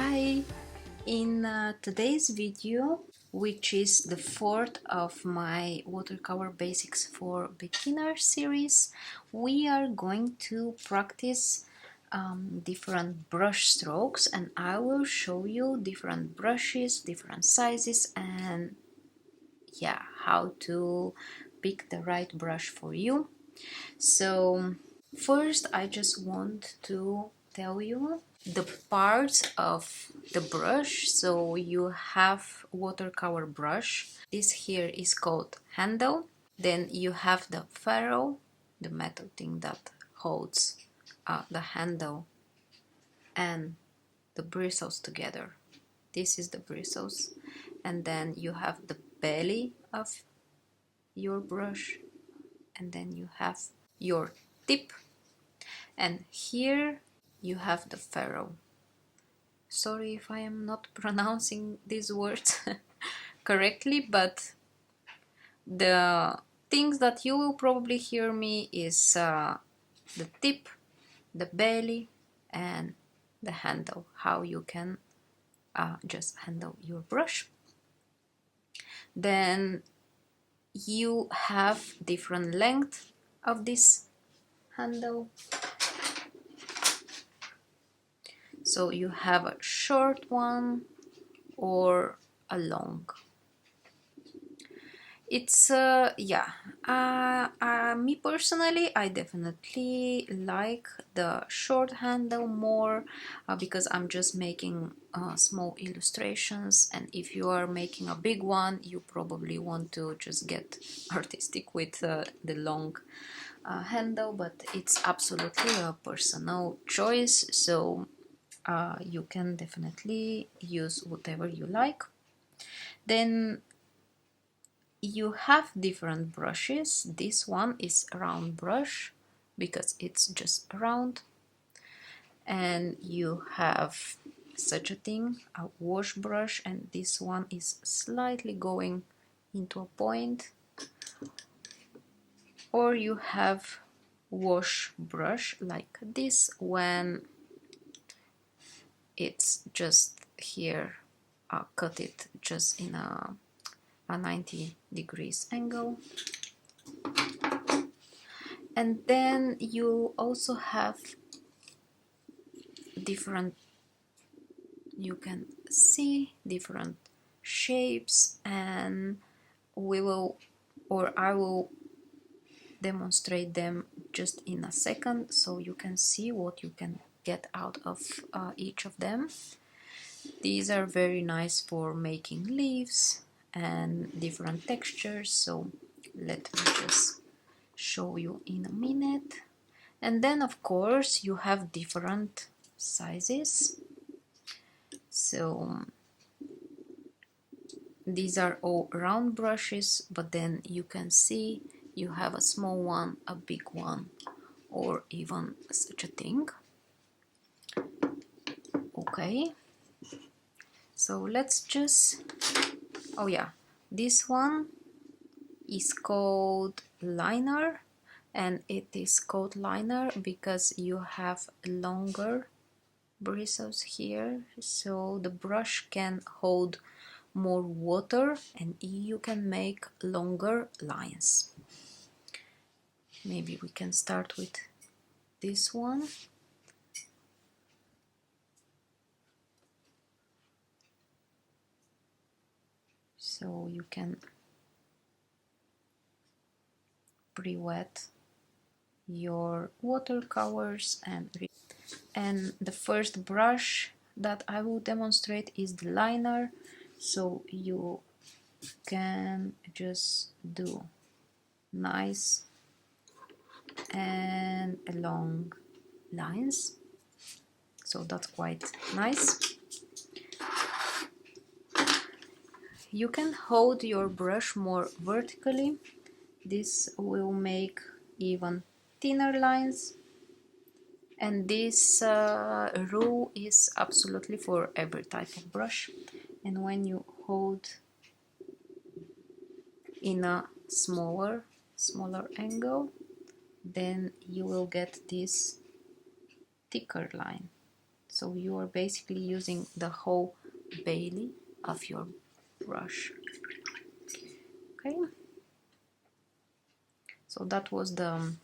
Hi! In today's video, which is the fourth of my Watercolor Basics for Beginner series, we are going to practice different brush strokes, and I will show you different brushes, different sizes, and yeah, how to pick the right brush for you. So first, I just want to tell you the parts of the brush. So you have watercolor brush. This here is called handle. Then you have the ferrule, the metal thing that holds the handle and the bristles together. This is the bristles. And then you have the belly of your brush, and then you have your tip, and here you have the ferrule. Sorry if I am not pronouncing these words correctly, but the things that you will probably hear me is the tip, the belly, and the handle, how you can just handle your brush. Then you have different length of this handle. So you have a short one or a long. It's me personally, I definitely like the short handle more because I'm just making small illustrations, and if you are making a big one, you probably want to just get artistic with the long handle, but it's absolutely a personal choice, so you can definitely use whatever you like. Then you have different brushes. This one is a round brush because it's just round, and you have such a thing, a wash brush, and this one is slightly going into a point. Or you have wash brush like this when it's just here, cut it just in a 90 degrees angle. And then you also have different, you can see different shapes, and I will demonstrate them just in a second so you can see what you can get out of each of them. These are very nice for making leaves and different textures, so let me just show you in a minute. And then of course you have different sizes. So these are all round brushes, but then you can see you have a small one, a big one, or even such a thing. Okay, so let's just, oh yeah, this one is called liner, and it is called liner because you have longer bristles here, so the brush can hold more water and you can make longer lines. Maybe we can start with this one. So you can pre-wet your watercolors, and the first brush that I will demonstrate is the liner, so you can just do nice and long lines, so that's quite nice. You can hold your brush more vertically. This will make even thinner lines, and this rule is absolutely for every type of brush. And when you hold in a smaller angle, then you will get this thicker line. So you are basically using the whole belly of your brush. Okay, so that was the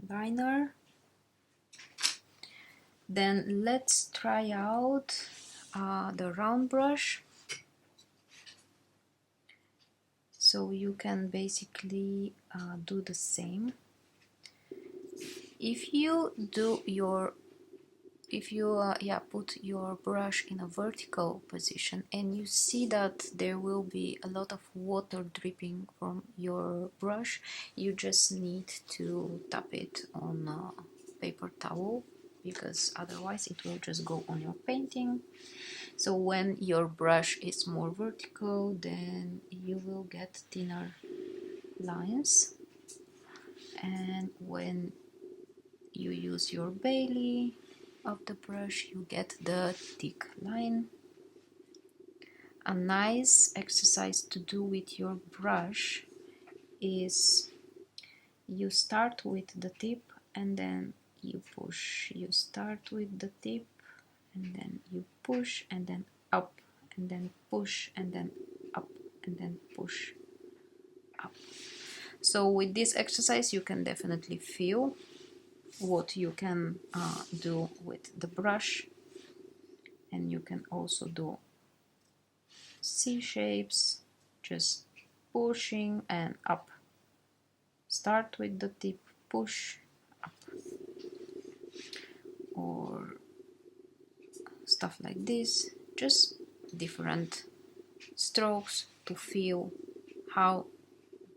liner. Then let's try out the round brush. So you can basically do the same. If you put your brush in a vertical position and you see that there will be a lot of water dripping from your brush, you just need to tap it on a paper towel, because otherwise it will just go on your painting. So when your brush is more vertical, then you will get thinner lines, and when you use your belly of the brush, you get the thick line. A nice exercise to do with your brush is you start with the tip and then you push. You start with the tip and then you push and then up and then push and then up and then push up. So with this exercise you can definitely feel what you can do with the brush, and you can also do C shapes, just pushing and up. Start with the tip, push up, or stuff like this, just different strokes to feel how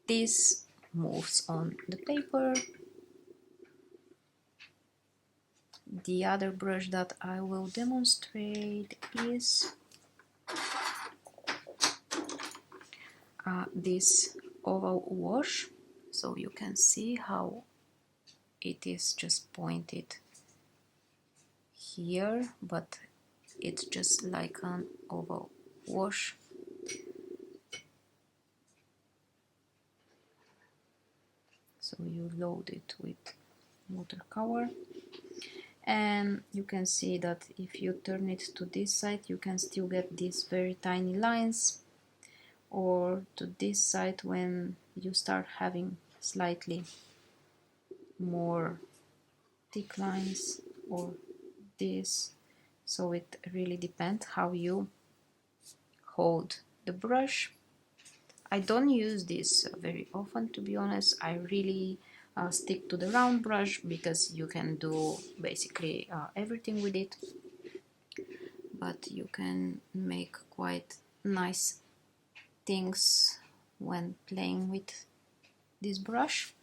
this moves on the paper. The other brush that I will demonstrate is this oval wash. So you can see how it is just pointed here, but it's just like an oval wash. So you load it with watercolor, and you can see that if you turn it to this side, you can still get these very tiny lines, or to this side when you start having slightly more thick lines, or this. So it really depends how you hold the brush. I don't use this very often, to be honest. I really stick to the round brush because you can do basically everything with it, but you can make quite nice things when playing with this brush.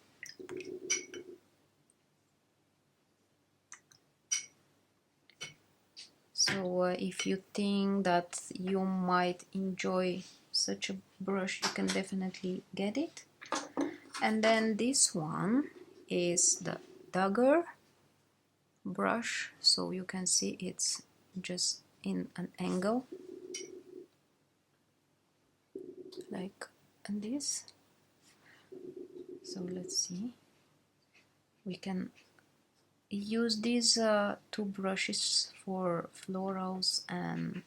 So if you think that you might enjoy such a brush, you can definitely get it. And then this one is the dagger brush, so you can see it's just in an angle like this. So let's see, we can use these two brushes for florals and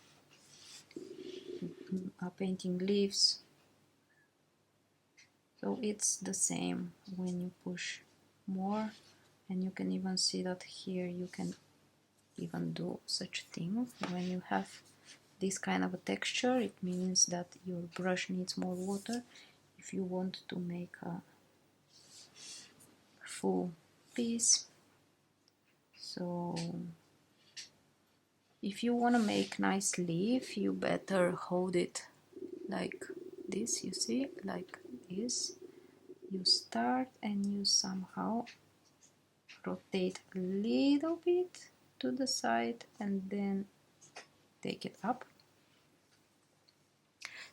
painting leaves. So it's the same when you push more, and you can even see that here you can even do such thing. When you have this kind of a texture, it means that your brush needs more water if you want to make a full piece. So if you want to make nice leaf, you better hold it like this, you see, like this. You start and you somehow rotate a little bit to the side and then take it up.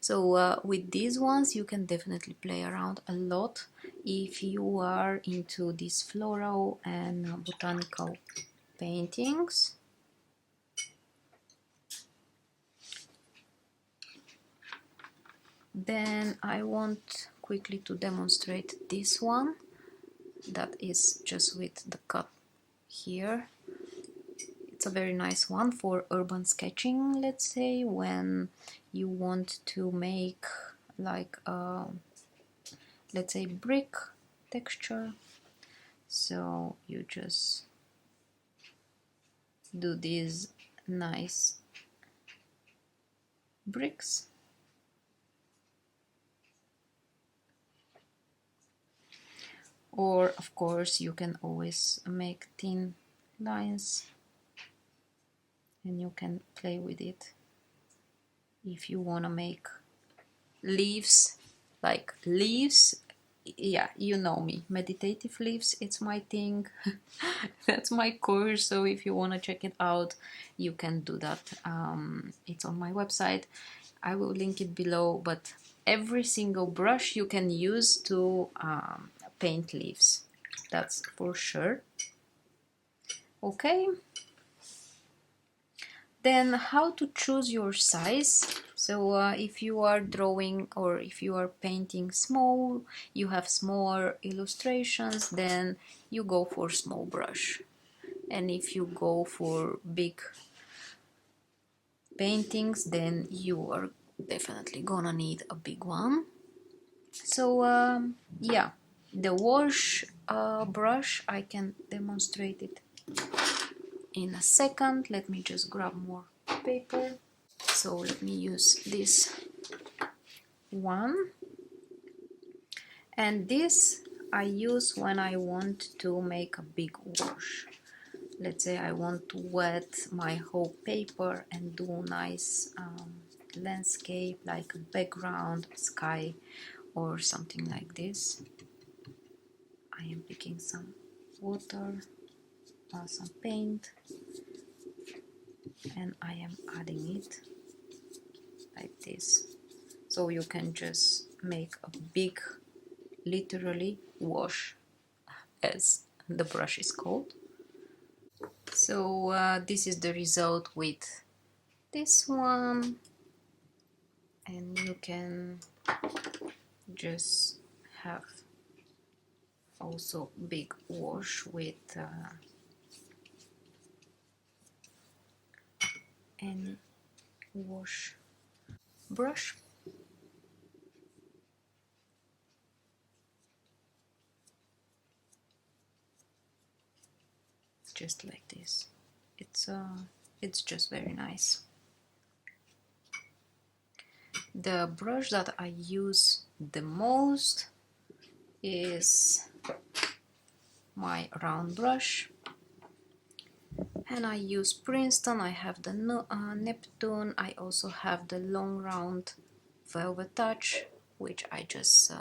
So with these ones you can definitely play around a lot if you are into these floral and botanical paintings. Then I want quickly to demonstrate this one that is just with the cut here. It's a very nice one for urban sketching, let's say, when you want to make like a, let's say, brick texture. So you just do these nice bricks. Or of course you can always make thin lines and you can play with it. If you want to make leaves, like leaves, yeah, you know me, meditative leaves, it's my thing. That's my course, so if you want to check it out, you can do that. It's on my website, I will link it below, but every single brush you can use to paint leaves, that's for sure. Okay, then how to choose your size. So if you are drawing or if you are painting small, you have smaller illustrations, then you go for small brush. And if you go for big paintings, then you are definitely gonna need a big one. So yeah, the wash brush, I can demonstrate it in a second. Let me just grab more paper. So let me use this one, and this I use when I want to make a big wash. Let's say I want to wet my whole paper and do nice landscape, like a background, sky or something like this. I am picking some water, some paint, and I am adding it like this. So you can just make a big, literally, wash, as the brush is called. So this is the result with this one, and you can just have also big wash with any wash brush. Just like this. It's just very nice. The brush that I use the most is my round brush, and I use Princeton. I have the Neptune. I also have the long round Velvet Touch, which I just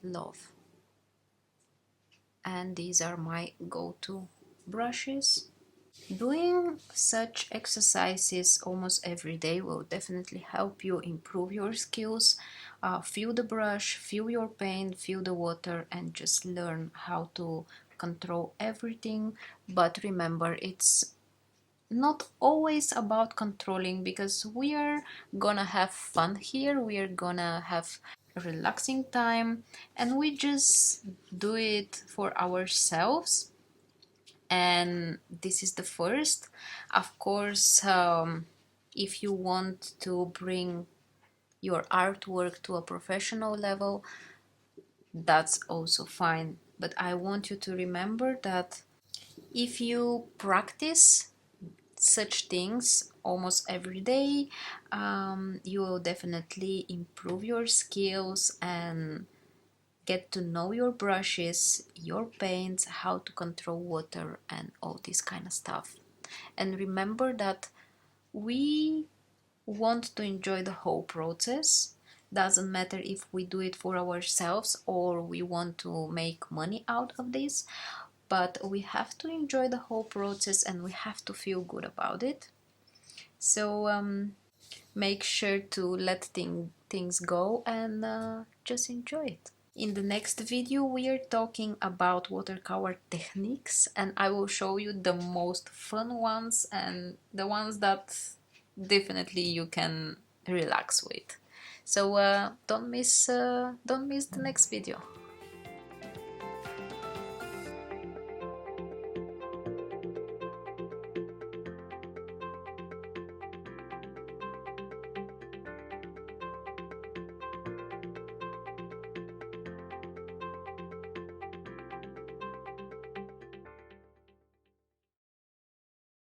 love. And these are my go-to brushes. Doing such exercises almost every day will definitely help you improve your skills. Feel the brush, feel your paint, feel the water, and just learn how to control everything. But remember, it's not always about controlling, because we are gonna have fun here, we are gonna have a relaxing time, and we just do it for ourselves. And this is the first. Of course, if you want to bring your artwork to a professional level, that's also fine. But I want you to remember that if you practice such things almost every day, you will definitely improve your skills and get to know your brushes, your paints, how to control water, and all this kind of stuff. And remember that we want to enjoy the whole process. Doesn't matter if we do it for ourselves or we want to make money out of this, but we have to enjoy the whole process and we have to feel good about it. So make sure to let things go and just enjoy it. In the next video we are talking about watercolor techniques, and I will show you the most fun ones and the ones that definitely you can relax with. So don't miss the next video.